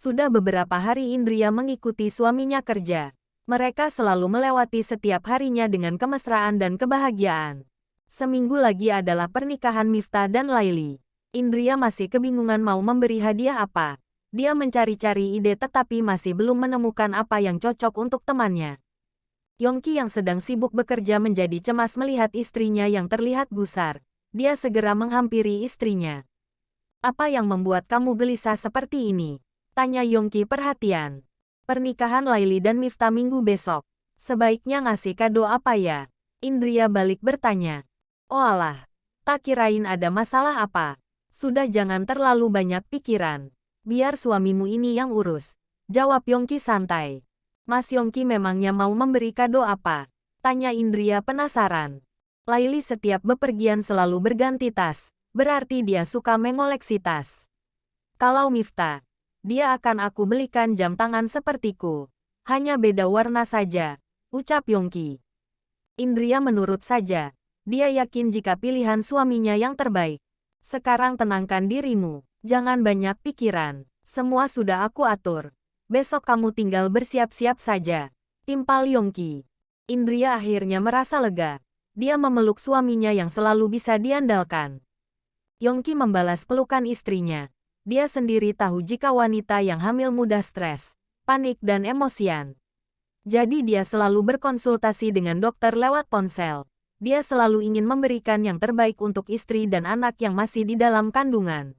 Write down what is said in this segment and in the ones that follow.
Sudah beberapa hari Indria mengikuti suaminya kerja. Mereka selalu melewati setiap harinya dengan kemesraan dan kebahagiaan. Seminggu lagi adalah pernikahan Miftah dan Laili. Indria masih kebingungan mau memberi hadiah apa. Dia mencari-cari ide tetapi masih belum menemukan apa yang cocok untuk temannya. Yongki yang sedang sibuk bekerja menjadi cemas melihat istrinya yang terlihat gusar. Dia segera menghampiri istrinya. "Apa yang membuat kamu gelisah seperti ini?" tanya Yongki perhatian. "Pernikahan Laili dan Miftah minggu besok. Sebaiknya ngasih kado apa ya?" Indria balik bertanya. "Oh alah, tak kirain ada masalah apa. Sudah jangan terlalu banyak pikiran. Biar suamimu ini yang urus," jawab Yongki santai. "Mas Yongki memangnya mau memberi kado apa?" tanya Indria penasaran. Laili setiap bepergian selalu berganti tas, berarti dia suka mengoleksi tas. "Kalau Miftah, dia akan aku belikan jam tangan sepertiku. Hanya beda warna saja," ucap Yongki. Indria menurut saja. Dia yakin jika pilihan suaminya yang terbaik. "Sekarang tenangkan dirimu, jangan banyak pikiran. Semua sudah aku atur. Besok kamu tinggal bersiap-siap saja," timpal Yongki. Indria akhirnya merasa lega. Dia memeluk suaminya yang selalu bisa diandalkan. Yongki membalas pelukan istrinya. Dia sendiri tahu jika wanita yang hamil mudah stres, panik dan emosian. Jadi dia selalu berkonsultasi dengan dokter lewat ponsel. Dia selalu ingin memberikan yang terbaik untuk istri dan anak yang masih di dalam kandungan.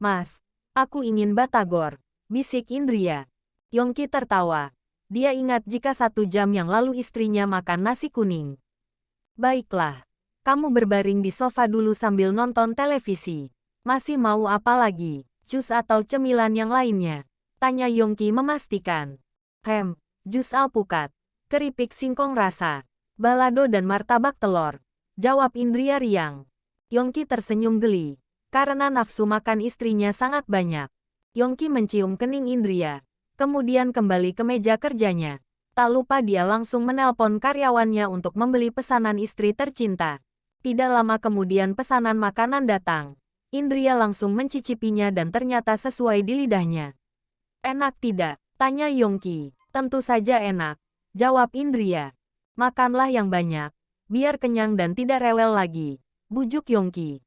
"Mas, aku ingin batagor," bisik Indria. Yongki tertawa. Dia ingat jika 1 jam yang lalu istrinya makan nasi kuning. "Baiklah, kamu berbaring di sofa dulu sambil nonton televisi. Masih mau apa lagi? Jus atau cemilan yang lainnya?" tanya Yongki memastikan. Jus alpukat, keripik singkong rasa, balado dan martabak telur," jawab Indria riang. Yongki tersenyum geli, karena nafsu makan istrinya sangat banyak. Yongki mencium kening Indria, kemudian kembali ke meja kerjanya. Tak lupa dia langsung menelpon karyawannya untuk membeli pesanan istri tercinta. Tidak lama kemudian pesanan makanan datang. Indria langsung mencicipinya dan ternyata sesuai di lidahnya. "Enak tidak?" tanya Yongki. "Tentu saja enak," jawab Indria. "Makanlah yang banyak, biar kenyang dan tidak rewel lagi," bujuk Yongki.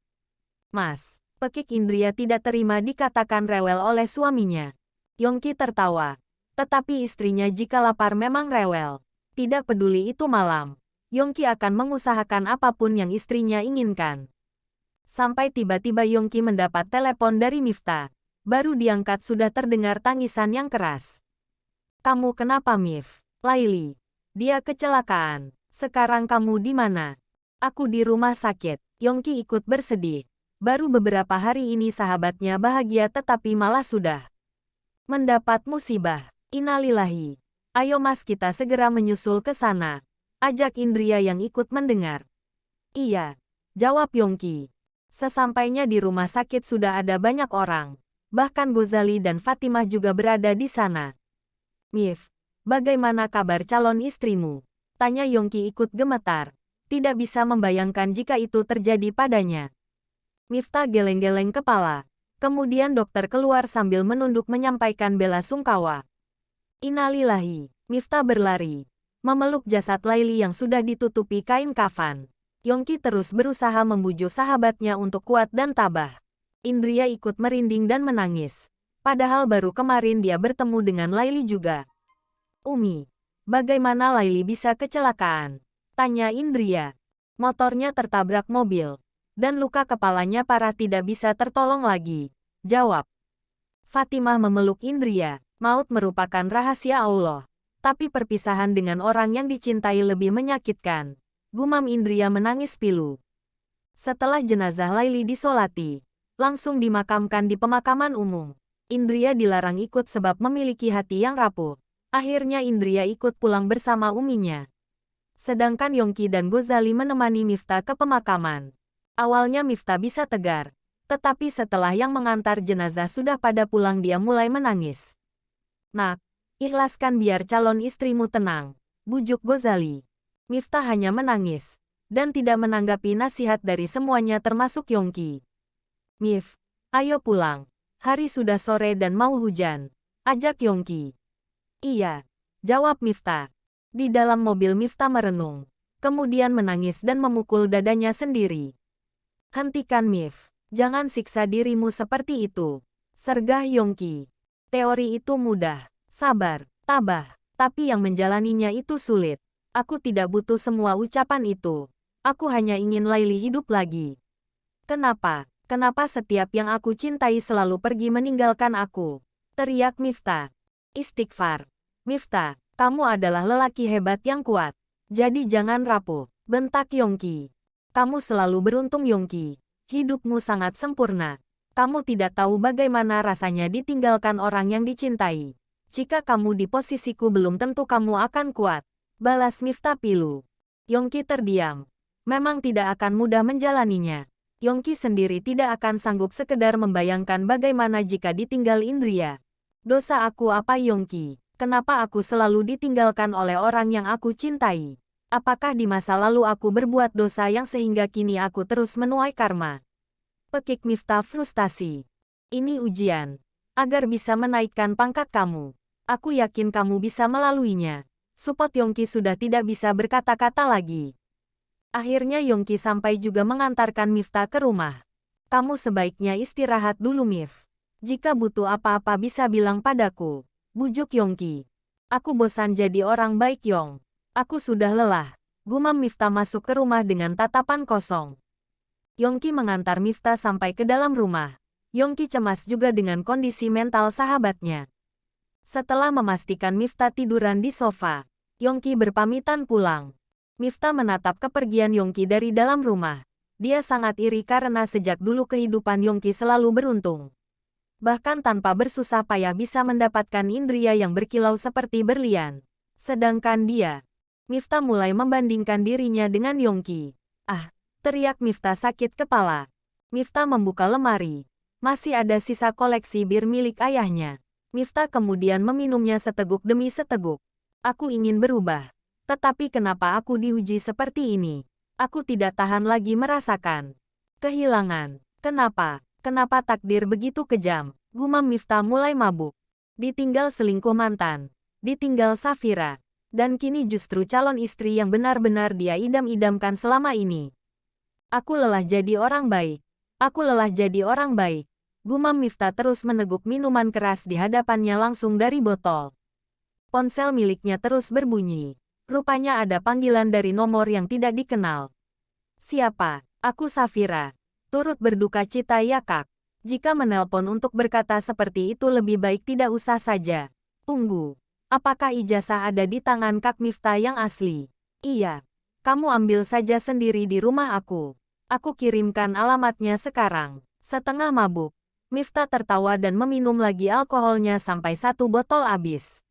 "Mas," pekik Indria tidak terima dikatakan rewel oleh suaminya. Yongki tertawa. Tetapi istrinya jika lapar memang rewel. Tidak peduli itu malam, Yongki akan mengusahakan apapun yang istrinya inginkan. Sampai tiba-tiba Yongki mendapat telepon dari Miftah. Baru diangkat sudah terdengar tangisan yang keras. "Kamu kenapa, Mif?" "Laili. Dia kecelakaan. Sekarang kamu di mana?" "Aku di rumah sakit." Yongki ikut bersedih. Baru beberapa hari ini sahabatnya bahagia tetapi malah sudah mendapat musibah. Innalillahi. "Ayo mas kita segera menyusul ke sana," ajak Indria yang ikut mendengar. "Iya," jawab Yongki. Sesampainya di rumah sakit sudah ada banyak orang. Bahkan Gozali dan Fatimah juga berada di sana. "Mif, bagaimana kabar calon istrimu?" tanya Yongki ikut gemetar. Tidak bisa membayangkan jika itu terjadi padanya. Miftah geleng-geleng kepala. Kemudian dokter keluar sambil menunduk menyampaikan bela sungkawa. Innalillahi. Miftah berlari, memeluk jasad Laili yang sudah ditutupi kain kafan. Yongki terus berusaha membujuk sahabatnya untuk kuat dan tabah. Indria ikut merinding dan menangis. Padahal baru kemarin dia bertemu dengan Laili juga. "Umi, bagaimana Laili bisa kecelakaan?" tanya Indria. "Motornya tertabrak mobil. Dan luka kepalanya parah tidak bisa tertolong lagi," jawab. Fatimah memeluk Indria. Maut merupakan rahasia Allah. Tapi perpisahan dengan orang yang dicintai lebih menyakitkan. Gumam Indria menangis pilu. Setelah jenazah Laili disolati, langsung dimakamkan di pemakaman umum. Indria dilarang ikut sebab memiliki hati yang rapuh. Akhirnya Indria ikut pulang bersama uminya. Sedangkan Yongki dan Gozali menemani Miftah ke pemakaman. Awalnya Miftah bisa tegar, tetapi setelah yang mengantar jenazah sudah pada pulang dia mulai menangis. "Nak, ikhlaskan biar calon istrimu tenang," bujuk Gozali. Miftah hanya menangis, dan tidak menanggapi nasihat dari semuanya termasuk Yongki. "Mif, ayo pulang. Hari sudah sore dan mau hujan," Ajak Yongki. Iya, jawab Miftah. Di dalam mobil Miftah merenung, kemudian menangis dan memukul dadanya sendiri. Hentikan Mif, jangan siksa dirimu seperti itu. Sergah Yongki. Teori itu mudah, sabar, tabah, tapi yang menjalaninya itu sulit. Aku tidak butuh semua ucapan itu. Aku hanya ingin Laili hidup lagi. Kenapa? Kenapa setiap yang aku cintai selalu pergi meninggalkan aku? Teriak Miftah. Istighfar. Miftah, kamu adalah lelaki hebat yang kuat. Jadi jangan rapuh, bentak Yongki. Kamu selalu beruntung Yongki. Hidupmu sangat sempurna. Kamu tidak tahu bagaimana rasanya ditinggalkan orang yang dicintai. Jika kamu di posisiku belum tentu kamu akan kuat. Balas Miftah pilu. Yongki terdiam. Memang tidak akan mudah menjalaninya. Yongki sendiri tidak akan sanggup sekedar membayangkan bagaimana jika ditinggal Indria. Dosa aku apa Yongki? Kenapa aku selalu ditinggalkan oleh orang yang aku cintai? Apakah di masa lalu aku berbuat dosa yang sehingga kini aku terus menuai karma? Pekik Miftah frustasi. Ini ujian. Agar bisa menaikkan pangkat kamu. Aku yakin kamu bisa melaluinya. Support Yongki sudah tidak bisa berkata-kata lagi. Akhirnya Yongki sampai juga mengantarkan Miftah ke rumah. Kamu sebaiknya istirahat dulu Mif. Jika butuh apa-apa bisa bilang padaku. Bujuk Yongki. Aku bosan jadi orang baik Yong. Aku sudah lelah. Gumam Miftah masuk ke rumah dengan tatapan kosong. Yongki mengantar Miftah sampai ke dalam rumah. Yongki cemas juga dengan kondisi mental sahabatnya. Setelah memastikan Miftah tiduran di sofa, Yongki berpamitan pulang. Miftah menatap kepergian Yongki dari dalam rumah. Dia sangat iri karena sejak dulu kehidupan Yongki selalu beruntung. Bahkan tanpa bersusah payah bisa mendapatkan indria yang berkilau seperti berlian. Sedangkan dia, Miftah mulai membandingkan dirinya dengan Yongki. Ah! Teriak Miftah sakit kepala. Miftah membuka lemari. Masih ada sisa koleksi bir milik ayahnya. Miftah kemudian meminumnya seteguk demi seteguk. Aku ingin berubah. Tetapi kenapa aku diuji seperti ini? Aku tidak tahan lagi merasakan kehilangan. Kenapa? Kenapa takdir begitu kejam? Gumam Miftah mulai mabuk. Ditinggal selingkuh mantan. Ditinggal Safira. Dan kini justru calon istri yang benar-benar dia idam-idamkan selama ini. Aku lelah jadi orang baik. Aku lelah jadi orang baik. Gumam Miftah terus meneguk minuman keras di hadapannya langsung dari botol. Ponsel miliknya terus berbunyi. Rupanya ada panggilan dari nomor yang tidak dikenal. Siapa? Aku Safira. Turut berduka cita ya Kak. Jika menelpon untuk berkata seperti itu lebih baik tidak usah saja. Tunggu. Apakah ijazah ada di tangan Kak Miftah yang asli? Iya. Kamu ambil saja sendiri di rumah aku. Aku kirimkan alamatnya sekarang. Setengah mabuk, Miftah tertawa dan meminum lagi alkoholnya sampai satu botol habis.